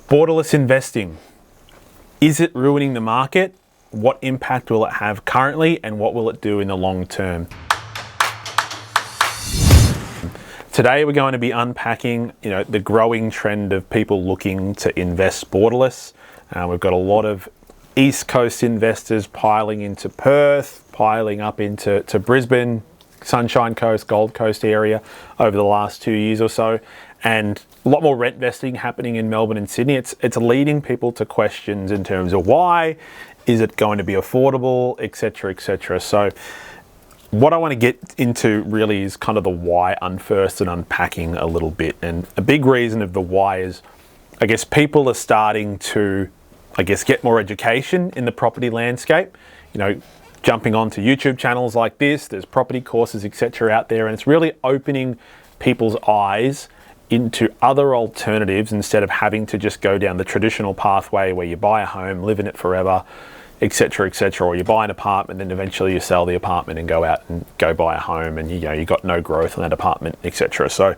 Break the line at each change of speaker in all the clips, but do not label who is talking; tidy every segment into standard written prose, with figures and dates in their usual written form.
Borderless investing. Is it ruining the market? What impact will it have currently, and what will it do in the long term? Today we're going to be unpacking, the growing trend of people looking to invest borderless. We've got a lot of East Coast investors piling into Perth, piling up into Brisbane, Sunshine Coast, Gold Coast area over the last 2 years or so, and a lot more rent investing happening in Melbourne and Sydney. It's leading people to questions in terms of why, is it going to be affordable, etc., etc. So what I want to get into really is kind of the why first and unpacking a little bit. And a big reason of the why is, I guess, people are starting to, get more education in the property landscape. Jumping onto YouTube channels like this, there's property courses, etc. out there, and it's really opening people's eyes into other alternatives instead of having to just go down the traditional pathway where you buy a home, live in it forever, etc., etc., or you buy an apartment and eventually you sell the apartment and go out and go buy a home, and you got no growth on that apartment, etc. So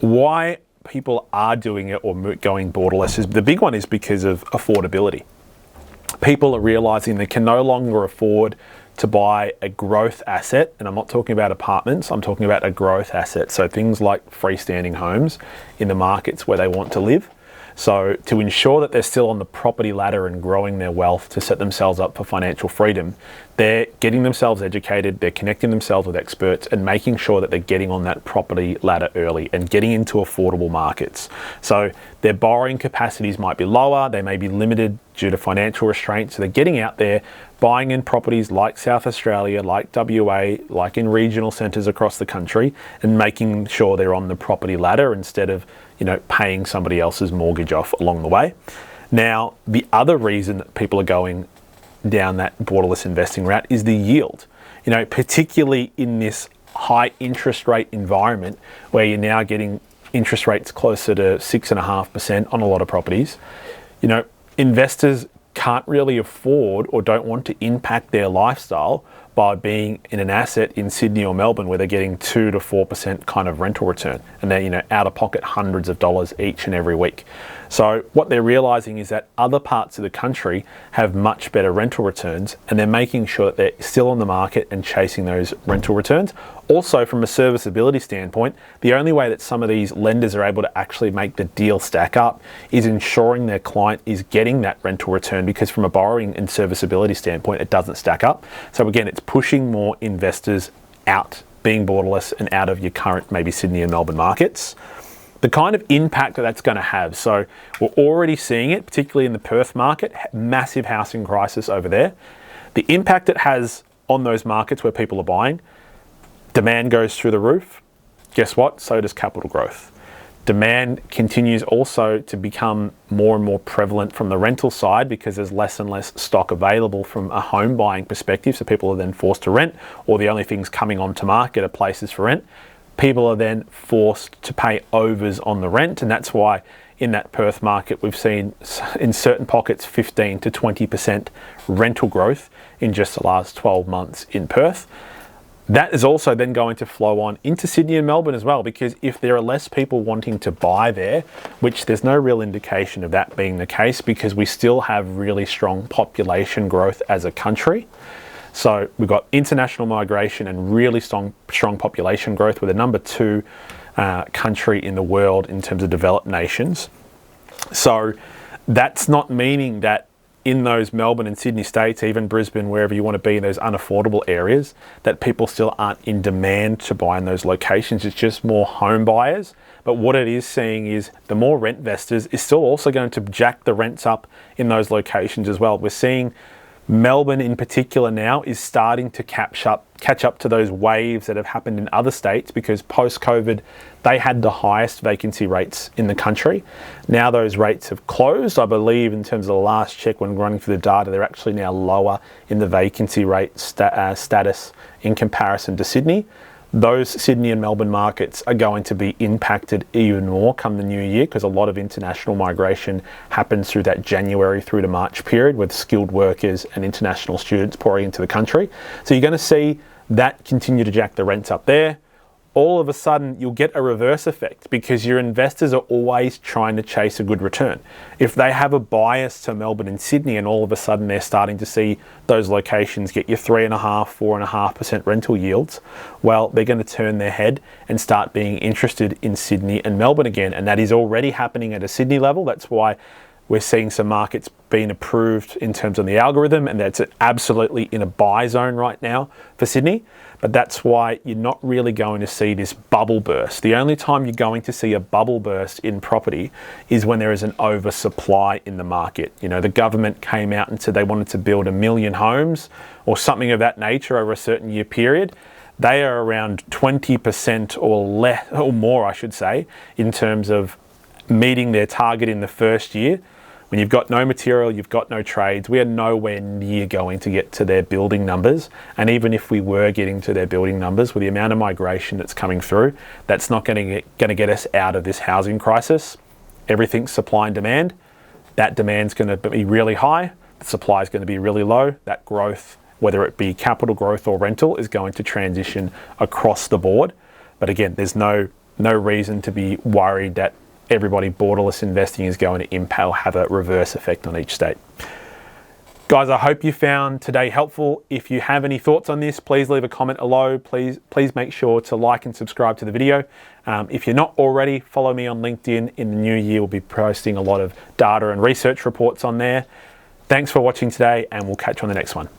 why people are doing it or going borderless is the big one is because of affordability. People are realizing they can no longer afford to buy a growth asset, and I'm not talking about apartments, I'm talking about a growth asset. So things like freestanding homes in the markets where they want to live. So to ensure that they're still on the property ladder and growing their wealth to set themselves up for financial freedom, they're getting themselves educated, they're connecting themselves with experts and making sure that they're getting on that property ladder early and getting into affordable markets. So their borrowing capacities might be lower, they may be limited due to financial restraints. So they're getting out there, buying in properties like South Australia, like WA, like in regional centres across the country, and making sure they're on the property ladder instead of paying somebody else's mortgage off along the way. Now, the other reason that people are going down that borderless investing route is the yield. Particularly in this high interest rate environment where you're now getting interest rates closer to 6.5% on a lot of properties, investors can't really afford or don't want to impact their lifestyle by being in an asset in Sydney or Melbourne where they're getting 2 to 4% kind of rental return, and they're out of pocket hundreds of dollars each and every week. So what they're realizing is that other parts of the country have much better rental returns, and they're making sure that they're still on the market and chasing those rental returns. Also, from a serviceability standpoint, the only way that some of these lenders are able to actually make the deal stack up is ensuring their client is getting that rental return, because from a borrowing and serviceability standpoint, it doesn't stack up. So again, it's pushing more investors out, being borderless and out of your current maybe Sydney and Melbourne markets. The kind of impact that that's going to have. So we're already seeing it, particularly in the Perth market, massive housing crisis over there. The impact it has on those markets where people are buying, demand goes through the roof. Guess what? So does capital growth. Demand continues also to become more and more prevalent from the rental side because there's less and less stock available from a home buying perspective. So people are then forced to rent, or the only things coming onto market are places for rent. People are then forced to pay overs on the rent, and that's why in that Perth market we've seen in certain pockets 15 to 20% rental growth in just the last 12 months in Perth. That is also then going to flow on into Sydney and Melbourne as well, because if there are less people wanting to buy there, which there's no real indication of that being the case because we still have really strong population growth as a country. So we've got international migration and really strong population growth. We're the number 2 country in the world in terms of developed nations. So that's not meaning that in those Melbourne and Sydney states, even Brisbane, wherever you want to be in those unaffordable areas, that people still aren't in demand to buy in those locations. It's just more home buyers. But what it is seeing is the more rent investors is still also going to jack the rents up in those locations as well. We're seeing Melbourne in particular now is starting to catch up to those waves that have happened in other states, because post-COVID, they had the highest vacancy rates in the country. Now those rates have closed. I believe in terms of the last check when running through the data, they're actually now lower in the vacancy rate status in comparison to Sydney. Those Sydney and Melbourne markets are going to be impacted even more come the new year, because a lot of international migration happens through that January through to March period with skilled workers and international students pouring into the country. So you're going to see that continue to jack the rents up there. all of a sudden you'll get a reverse effect because your investors are always trying to chase a good return. If they have a bias to Melbourne and Sydney and all of a sudden they're starting to see those locations get you 3.5%, 4.5% rental yields, well, they're going to turn their head and start being interested in Sydney and Melbourne again. And that is already happening at a Sydney level. That's why we're seeing some markets being approved in terms of the algorithm, and that's absolutely in a buy zone right now for Sydney. But that's why you're not really going to see this bubble burst. The only time you're going to see a bubble burst in property is when there is an oversupply in the market. You know, the government came out and said they wanted to build 1 million homes or something of that nature over a certain year period. They are around 20% or less, or more, I should say, in terms of meeting their target in the first year. When you've got no material, you've got no trades, we are nowhere near going to get to their building numbers. And even if we were getting to their building numbers, with the amount of migration that's coming through, that's not going to get us out of this housing crisis. Everything's supply and demand. That demand's going to be really high. The supply is going to be really low. That growth, whether it be capital growth or rental, is going to transition across the board. But again, there's no reason to be worried that everybody borderless investing is going to have a reverse effect on each state. Guys, I hope you found today helpful. If you have any thoughts on this, please leave a comment below. Please make sure to like and subscribe to the video. If you're not already, follow me on LinkedIn. In the new year, we'll be posting a lot of data and research reports on there. Thanks for watching today, and we'll catch you on the next one. Bye.